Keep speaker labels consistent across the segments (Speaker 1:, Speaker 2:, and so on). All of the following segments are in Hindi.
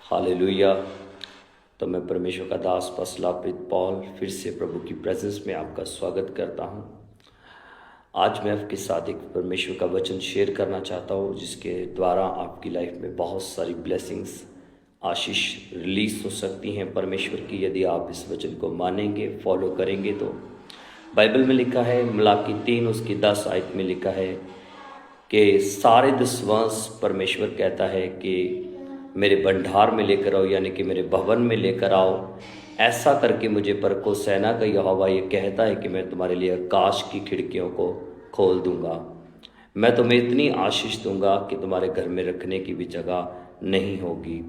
Speaker 1: हालेलुया। तो मैं परमेश्वर का दास पसलापित पॉल फिर से प्रभु की प्रेजेंस में आपका स्वागत करता हूं। आज मैं आपके साथ एक परमेश्वर का वचन शेयर करना चाहता हूं, जिसके द्वारा आपकी लाइफ में बहुत सारी ब्लेसिंग्स, आशीष रिलीज हो सकती हैं परमेश्वर की, यदि आप इस वचन को मानेंगे, फॉलो करेंगे। तो बाइबल में लिखा है, मलाकी 3 उसकी 10 आयत में लिखा है कि सारे दसवांश परमेश्वर कहता है कि मेरे भंडार में लेकर आओ, यानी कि मेरे भवन में लेकर आओ। ऐसा करके मुझे परखो, सेना का यहोवा ये कहता है कि मैं तुम्हारे लिए आकाश की खिड़कियों को खोल दूंगा। मैं तुम्हें इतनी आशीष दूंगा कि तुम्हारे घर में रखने की भी जगह नहीं होगी।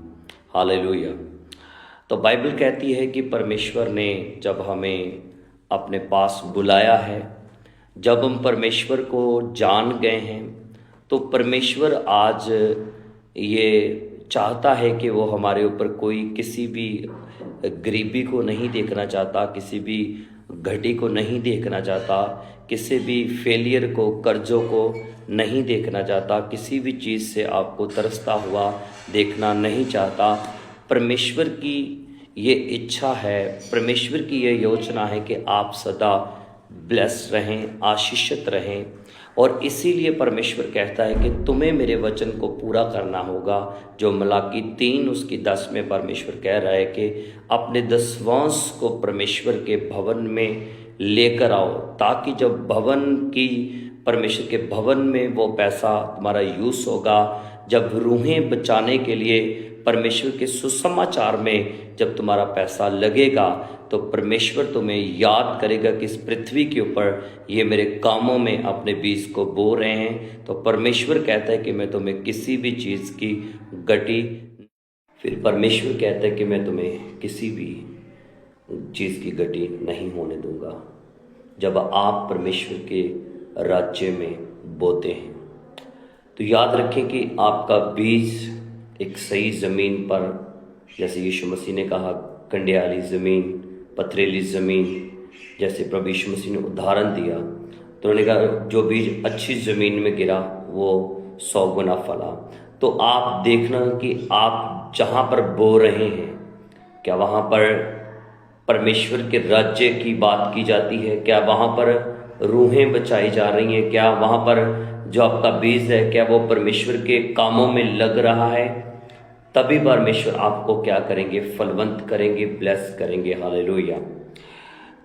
Speaker 1: हालेलुया। तो बाइबल कहती है कि परमेश्वर ने जब हमें अपने पास बुलाया है, जब हम परमेश्वर को जान गए हैं, तो परमेश्वर आज ये चाहता है कि वो हमारे ऊपर कोई किसी भी गरीबी को नहीं देखना चाहता, किसी भी घटी को नहीं देखना चाहता, किसी भी फेलियर को, कर्जों को नहीं देखना चाहता, किसी भी चीज़ से आपको तरसता हुआ देखना नहीं चाहता। परमेश्वर की ये इच्छा है, परमेश्वर की ये योजना है कि आप सदा ब्लेस रहें, आशीषित रहें। और इसीलिए परमेश्वर कहता है कि तुम्हें मेरे वचन को पूरा करना होगा। जो मलाकी 3 उसकी 10 में परमेश्वर कह रहा है कि अपने दसवांश को परमेश्वर के भवन में लेकर आओ, ताकि जब परमेश्वर के भवन में वो पैसा तुम्हारा यूज़ होगा, जब रूहें बचाने के लिए परमेश्वर के सुसमाचार में जब तुम्हारा पैसा लगेगा, तो परमेश्वर तुम्हें याद करेगा कि इस पृथ्वी के ऊपर ये मेरे कामों में अपने बीज को बो रहे हैं। तो परमेश्वर कहता है कि मैं तुम्हें किसी भी चीज़ की गटी, फिर परमेश्वर कहता है कि मैं तुम्हें किसी भी चीज़ की गटी नहीं होने दूंगा जब आप परमेश्वर के राज्य में बोते हैं। तो याद रखें कि आपका बीज एक सही ज़मीन पर, जैसे यीशु मसीह ने कहा, कंडियाली ज़मीन, पथरीली ज़मीन, जैसे प्रभु यीशु मसीह ने उदाहरण दिया, तो उन्होंने कहा जो बीज अच्छी ज़मीन में गिरा वो 100 गुना फला। तो आप देखना कि आप जहाँ पर बो रहे हैं, क्या वहाँ पर परमेश्वर के राज्य की बात की जाती है? क्या वहाँ पर रूहें बचाई जा रही हैं? क्या वहाँ पर जो आपका बीज है, क्या वो परमेश्वर के कामों में लग रहा है? तभी परमेश्वर आपको क्या करेंगे? फलवंत करेंगे, ब्लेस करेंगे। हालेलुया।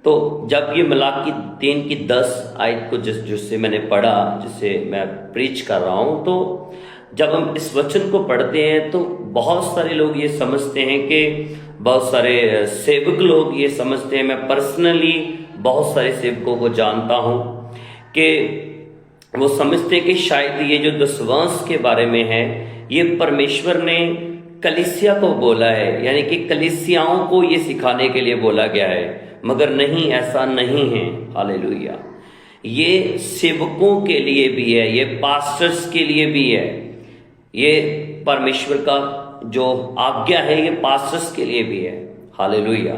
Speaker 1: तो जब ये मलाकी 3 की 10 आयत को जिससे मैंने पढ़ा, जिसे मैं प्रीच कर रहा हूँ, तो जब हम इस वचन को पढ़ते हैं तो बहुत सारे लोग ये समझते हैं कि, बहुत सारे सेवक लोग ये समझते हैं, मैं पर्सनली बहुत सारे सेवकों को जानता हूँ कि वो समझते हैं कि शायद ये जो दसवांश के बारे में है, ये परमेश्वर ने कलीसिया को बोला है, यानी कि कलीसियाओं को ये सिखाने के लिए बोला गया है। मगर नहीं, ऐसा नहीं है। हालेलुया। ये सेवकों के लिए भी है, ये पास्टर्स के लिए भी है। ये परमेश्वर का जो आज्ञा है, ये पास्टर्स के लिए भी है। हालेलुया।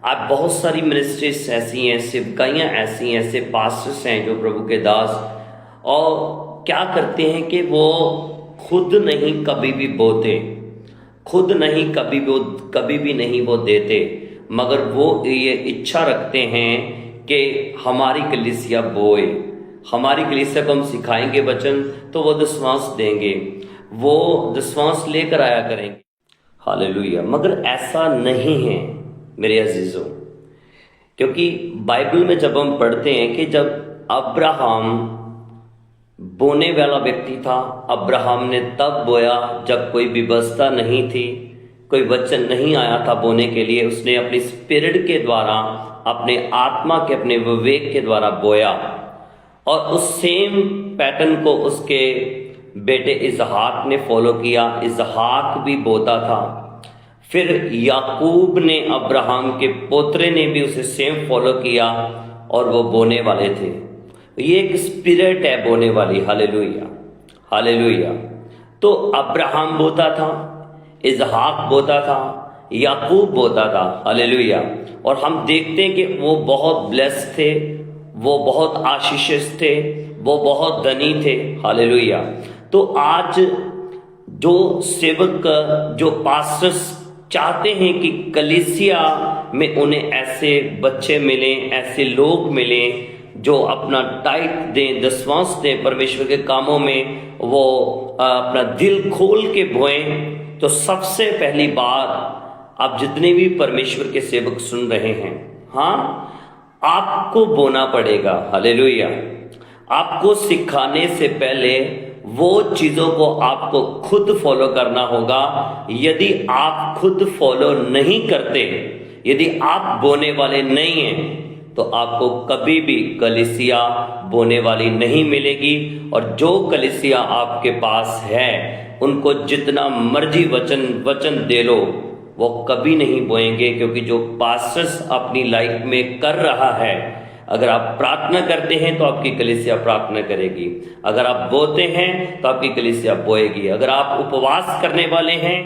Speaker 1: आज बहुत सारी मिनिस्ट्रीज ऐसी हैं, सेवकाइयाँ ऐसी हैं, ऐसे पास्टर्स हैं जो प्रभु के दास, और क्या करते हैं कि वो खुद नहीं कभी भी बोते, खुद नहीं कभी भी नहीं वो देते, मगर वो ये इच्छा रखते हैं कि हमारी कलीसिया बोए, हमारी कलीसिया को हम सिखाएंगे वचन, तो वो दसवांश देंगे, वो दसवांश लेकर आया करेंगे। हालेलुया। मगर ऐसा नहीं है मेरे अजीजों, क्योंकि बाइबल में जब हम पढ़ते हैं कि जब अब्राहम बोने वाला व्यक्ति था, अब्राहम ने तब बोया जब कोई व्यवस्था नहीं थी, कोई वचन नहीं आया था बोने के लिए। उसने अपनी स्पिरिट के द्वारा, अपने आत्मा के, अपने विवेक के द्वारा बोया, और उस सेम पैटर्न को उसके बेटे इजहाक ने फॉलो किया। इजहाक भी बोता था, फिर याकूब ने, अब्राहम के पोतरे ने भी उसे सेम फॉलो किया, और वो बोने वाले थे। ये एक स्पिरिट है बोने वाली। हालेलुया। हालेलुया। तो अब्राहम बोता था, इजहाक बोता था, याकूब बोता था। हालेलुया। और हम देखते हैं कि वो बहुत ब्लेस थे, वो बहुत आशीषित थे, वो बहुत धनी थे। हालेलुया। तो आज जो सेवक, जो पास्टर्स चाहते हैं कि कलीसिया में उन्हें ऐसे बच्चे मिलें, ऐसे लोग मिलें जो अपना टाइट दें, दसवांश दें, परमेश्वर के कामों में वो अपना दिल खोल के बोएं। तो सबसे पहली बात, आप जितने भी परमेश्वर के सेवक सुन रहे हैं, हाँ, आपको बोना पड़ेगा। हालेलुया। आपको सिखाने से पहले वो चीजों को आपको खुद फॉलो करना होगा। यदि आप खुद फॉलो नहीं करते, यदि आप बोने वाले नहीं हैं, तो आपको कभी भी कलीसिया बोने वाली नहीं मिलेगी। और जो कलीसिया आपके पास है, उनको जितना मर्जी वचन दे लो, वो कभी नहीं बोएंगे। क्योंकि जो पास्टर्स अपनी लाइफ में कर रहा है, अगर आप प्रार्थना करते हैं तो आपकी कलीसिया प्रार्थना करेगी, अगर आप बोते हैं तो आपकी कलीसिया बोएगी, अगर आप उपवास करने वाले हैं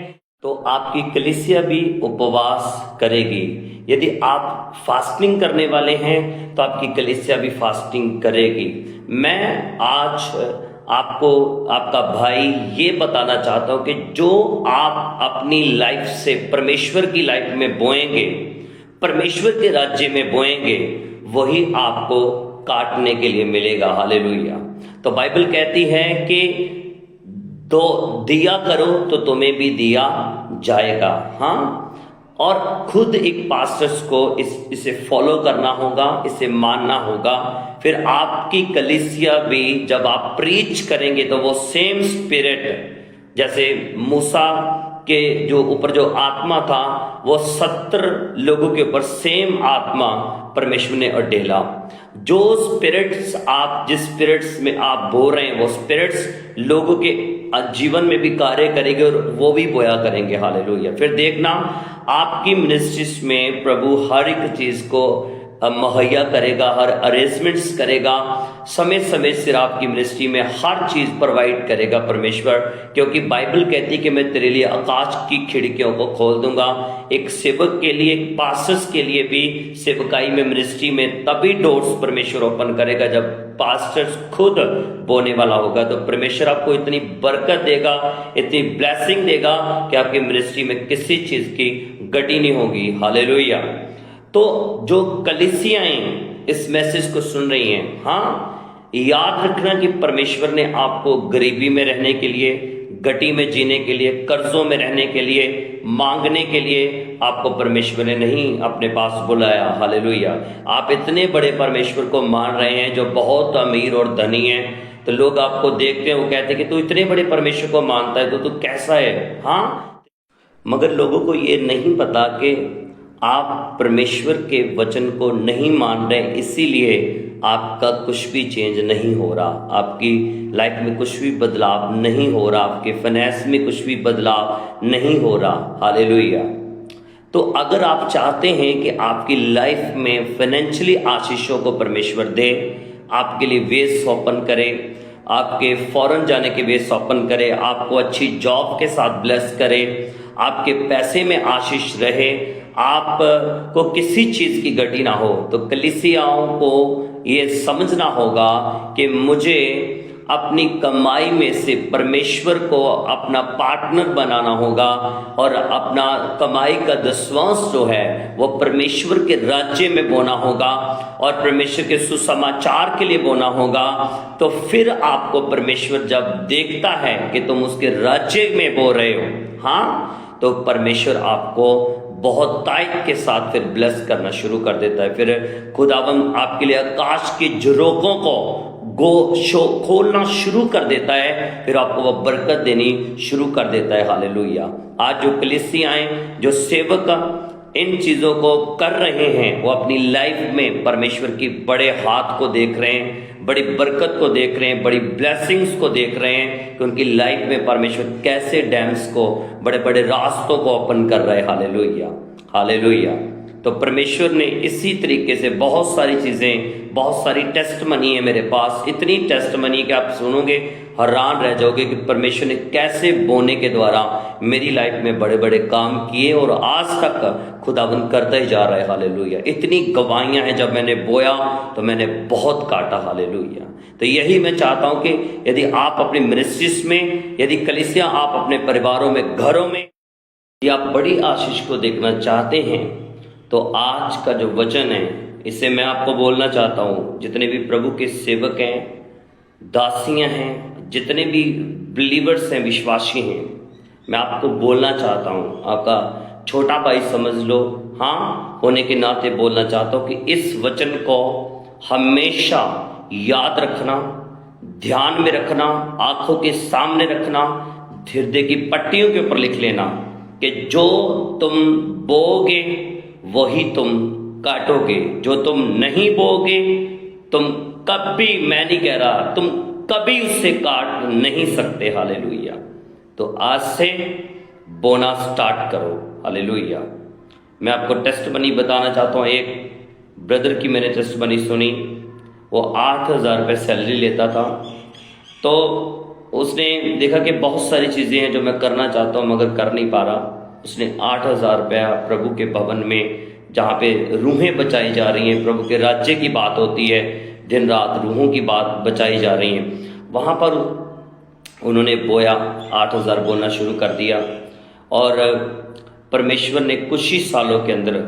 Speaker 1: तो आपकी कलीसिया भी उपवास करेगी, यदि आप फास्टिंग करने वाले हैं तो आपकी कलीसिया भी फास्टिंग करेगी। मैं आज आपको, आपका भाई, ये बताना चाहता हूं कि जो आप अपनी लाइफ से परमेश्वर की लाइफ में बोएंगे, परमेश्वर के राज्य में बोएंगे, वही आपको काटने के लिए मिलेगा। हालेलुया। तो बाइबल कहती है कि दो दिया करो तो तुम्हें भी दिया जाएगा। हाँ, और खुद एक पास्टर्स को इसे फॉलो करना होगा, इसे मानना होगा। फिर आपकी कलीसिया भी, जब आप प्रीच करेंगे तो वो सेम स्पिरिट, जैसे मूसा के जो ऊपर जो आत्मा था, वो 70 लोगों के ऊपर सेम आत्मा परमेश्वर ने अडेला। जो स्पिरिट्स आप, जिस स्पिरिट्स में आप बो रहे हैं, वो स्पिरिट्स लोगों के जीवन में भी कार्य करेंगे और वो भी बोया करेंगे। हालेलुया। फिर देखना, आपकी मिनिस्ट्रीज में प्रभु हर एक चीज को मुहैया करेगा, हर अरेंजमेंट्स करेगा, समय समय से आपकी मिनिस्ट्री में हर चीज प्रोवाइड करेगा परमेश्वर। क्योंकि बाइबल कहती है कि मैं तेरे लिए आकाश की खिड़कियों को खोल दूंगा। एक सेवक के लिए, एक पास्टर्स के लिए भी सेवकाई में, मिनिस्ट्री में तभी डोर्स परमेश्वर ओपन करेगा जब पास्टर्स खुद बोने वाला होगा। तो परमेश्वर आपको इतनी बरकत देगा, इतनी ब्लेसिंग देगा कि आपकी मिनिस्ट्री में किसी चीज की गटी नहीं होगी। हालेलुया। तो जो कलीसियाएं इस मैसेज को सुन रही हैं, हाँ, याद रखना कि परमेश्वर ने आपको गरीबी में रहने के लिए, गटी में जीने के लिए, कर्जों में रहने के लिए, मांगने के लिए आपको परमेश्वर ने नहीं अपने पास बुलाया। हालेलुया। आप इतने बड़े परमेश्वर को मान रहे हैं जो बहुत अमीर और धनी है, तो लोग आपको देखते हैं, वो कहते हैं कि तू इतने बड़े परमेश्वर को मानता है तो तू कैसा है। हाँ, मगर लोगों को ये नहीं पता कि आप परमेश्वर के वचन को नहीं मान रहे, इसीलिए आपका कुछ भी चेंज नहीं हो रहा, आपकी लाइफ में कुछ भी बदलाव नहीं हो रहा, आपके फाइनेंस में कुछ भी बदलाव नहीं हो रहा। हालेलुया। तो अगर आप चाहते हैं कि आपकी लाइफ में फाइनेंशियली आशीषों को परमेश्वर दे, आपके लिए वेज ओपन करे, आपके फॉरेन जाने के वेज ओपन करे, आपको अच्छी जॉब के साथ ब्लेस करे, आपके पैसे में आशीष रहे, आपको किसी चीज की गति ना हो, तो कलीसियाओं को ये समझना होगा कि मुझे अपनी कमाई में से परमेश्वर को अपना पार्टनर बनाना होगा और अपना कमाई का दसवांश जो है वो परमेश्वर के राज्य में बोना होगा और परमेश्वर के सुसमाचार के लिए बोना होगा। तो फिर आपको परमेश्वर जब देखता है कि तुम उसके राज्य में बो रहे हो, हाँ, तो परमेश्वर आपको बहुत ताकत के साथ फिर ब्लेस करना शुरू कर देता है। फिर खुदावंद आपके लिए आकाश के झरोखों को खोलना शुरू कर देता है, फिर आपको वह बरकत देनी शुरू कर देता है। हालेलुया। आज जो कलीसियाएं, जो सेवक इन चीजों को कर रहे हैं, वो अपनी लाइफ में परमेश्वर की बड़े हाथ को देख रहे हैं, बड़ी बरकत को देख रहे हैं, बड़ी ब्लेसिंग्स को देख रहे हैं कि उनकी लाइफ में परमेश्वर कैसे डैम्स को, बड़े बड़े रास्तों को ओपन कर रहे हैं। Hallelujah, hallelujah. तो परमेश्वर ने इसी तरीके से बहुत सारी चीज़ें, बहुत सारी टेस्टमनी है मेरे पास, इतनी टेस्टमनी कि आप सुनोगे हैरान रह जाओगे कि परमेश्वर ने कैसे बोने के द्वारा मेरी लाइफ में बड़े बड़े काम किए और आज तक खुदाबंद करता ही जा रहा है। हालेलुया। इतनी गवाहियां हैं, जब मैंने बोया तो मैंने बहुत काटा। हालेलुया। तो यही मैं चाहता हूं कि यदि आप अपनी मिनिस्ट्रीज में, यदि कलीसिया, आप अपने परिवारों में, घरों में, यदि आप बड़ी आशीष को देखना चाहते हैं तो आज का जो वचन है इसे मैं आपको बोलना चाहता हूं। जितने भी प्रभु के सेवक हैं, दासियां हैं, जितने भी बिलीवर्स हैं, विश्वासी हैं, मैं आपको बोलना चाहता हूं, आपका छोटा भाई समझ लो, हाँ होने के नाते बोलना चाहता हूं कि इस वचन को हमेशा याद रखना, ध्यान में रखना, आंखों के सामने रखना, हृदय की पट्टियों के ऊपर लिख लेना कि जो तुम बोओगे वही तुम काटोगे। जो तुम नहीं बोओगे तुम कभी, मैं नहीं कह रहा, तुम कभी उससे काट नहीं सकते। हालेलुया। तो आज से बोना स्टार्ट करो। हालेलुया। मैं आपको टेस्टमनी बताना चाहता हूँ। एक ब्रदर की मैंने टेस्टमनी सुनी। वो 8,000 रुपये सैलरी लेता था। तो उसने देखा कि बहुत सारी चीज़ें हैं जो मैं करना चाहता हूँ मगर कर नहीं पा रहा। उसने 8,000 रुपया प्रभु के भवन में, जहाँ पे रूहें बचाई जा रही हैं, प्रभु के राज्य की बात होती है, दिन रात रूहों की बात बचाई जा रही हैं, वहाँ पर उन्होंने बोया, 8,000 बोलना शुरू कर दिया। और परमेश्वर ने कुछ ही सालों के अंदर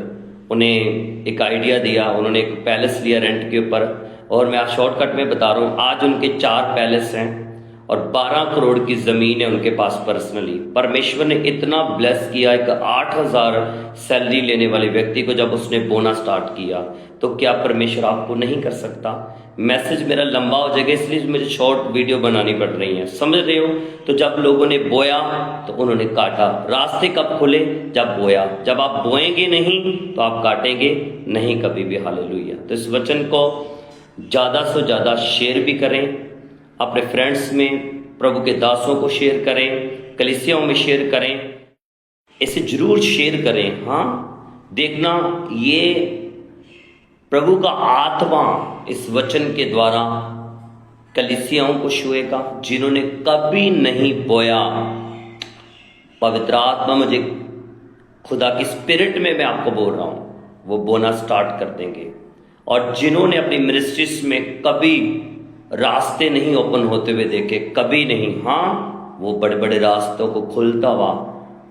Speaker 1: उन्हें एक आइडिया दिया। उन्होंने एक पैलेस लिया रेंट के ऊपर, और मैं शॉर्टकट में बता रहा हूँ, आज उनके 4 पैलेस हैं और 12 करोड़ की ज़मीन है उनके पास पर्सनली। परमेश्वर ने इतना ब्लेस किया एक 8,000 सैलरी लेने वाले व्यक्ति को जब उसने बोना स्टार्ट किया, तो क्या परमेश्वर आपको नहीं कर सकता? मैसेज मेरा लंबा हो जाएगा इसलिए मुझे शॉर्ट वीडियो बनानी पड़ रही है, समझ रहे हो? तो जब लोगों ने बोया तो उन्होंने काटा। रास्ते कब खुले? जब बोया। जब आप बोएंगे नहीं तो आप काटेंगे नहीं कभी भी। हालेलुया। तो इस वचन को ज़्यादा से ज़्यादा शेयर भी करें, अपने फ्रेंड्स में प्रभु के दासों को शेयर करें, कलीसियाओं में शेयर करें, इसे जरूर शेयर करें। हाँ, देखना ये प्रभु का आत्मा इस वचन के द्वारा कलीसियाओं को छुएगा जिन्होंने कभी नहीं बोया। पवित्र आत्मा मुझे, खुदा की स्पिरिट में मैं आपको बोल रहा हूं, वो बोना स्टार्ट कर देंगे। और जिन्होंने अपनी मिनिस्ट्रीज में कभी रास्ते नहीं ओपन होते हुए देखे, कभी नहीं, हाँ वो बड़े बड़े रास्तों को खुलता हुआ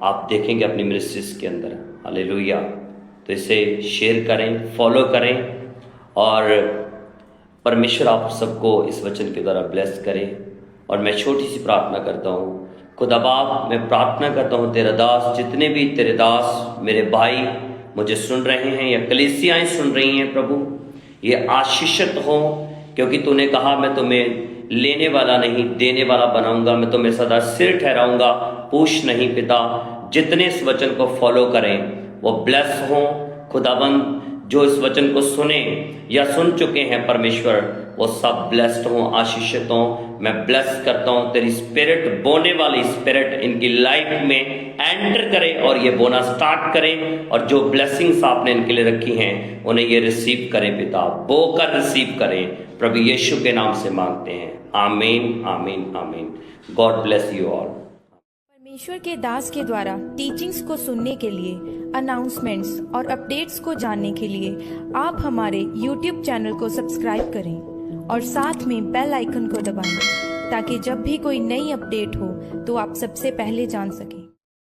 Speaker 1: आप देखेंगे अपनी मिनिस्ट्रीज के अंदर। हालेलुया। तो इसे शेयर करें, फॉलो करें, और परमेश्वर आप सबको इस वचन के द्वारा ब्लेस करें। और मैं छोटी सी प्रार्थना करता हूँ। खुदा बाप, मैं प्रार्थना करता हूँ तेरा दास, जितने भी तेरे दास मेरे भाई मुझे सुन रहे हैं या कलीसियाएं सुन रही हैं, प्रभु ये आशीषित हो, क्योंकि तूने कहा मैं तुम्हें लेने वाला नहीं देने वाला बनाऊंगा, मैं तुम्हें सदा सिर ठहराऊंगा, पूछ नहीं पिता। जितने इस वचन को फॉलो करें वो ब्लेस हों। खुदाबंद, जो इस वचन को सुने या सुन चुके हैं परमेश्वर, वो सब ब्लेस्ड हों, आशीषित हों। मैं ब्लेस करता हूँ, तेरी स्पिरिट, बोने वाली स्पिरिट इनकी लाइफ में एंटर करे और ये बोना स्टार्ट करें, और जो ब्लेसिंग्स आपने इनके लिए रखी हैं उन्हें ये रिसीव करें पिता, बो कर रिसीव करें। प्रभु यीशु के नाम से मांगते हैं, आमीन, आमीन, आमीन। God bless you all.
Speaker 2: परमेश्वर के दास के द्वारा टीचिंग्स को सुनने के लिए, अनाउंसमेंट्स और अपडेट्स को जानने के लिए आप हमारे YouTube चैनल को सब्सक्राइब करें और साथ में बेल आइकन को दबाएं, ताकि जब भी कोई नई अपडेट हो तो आप सबसे पहले जान सकें।